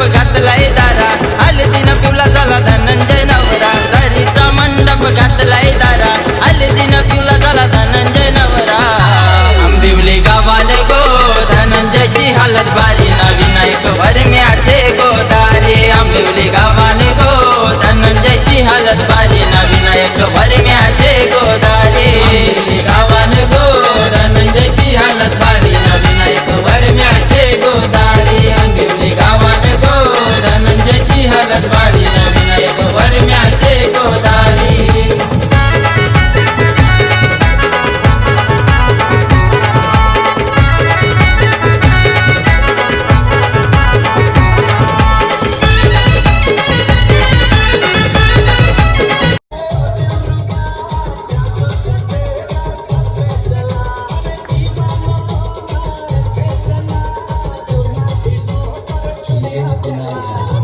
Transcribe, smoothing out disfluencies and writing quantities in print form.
घातलाय दारा, हळदीनं पिवला झाला धनंजय नवरा. जरीचा मंडप घातलाय दारा, हळदीनं पिवला झाला धनंजय नवरा. आंबिवली गावाले गो धनंजयची हालत भारी ना, विनायक वरम्याचे गोदारे. आंबिवली गावाले गो धनंजयची हालत भारी ना, विनायक वरम्याचे गोदारे. आंबिवली गावाले गो धनंजयची हालत भारी ना, विनायक वरम्याचे गोदारे. आंबिवली गावाले गो धनंजयची हालत भारी ना, विनायक वरम्याचे गोदारे. Yes,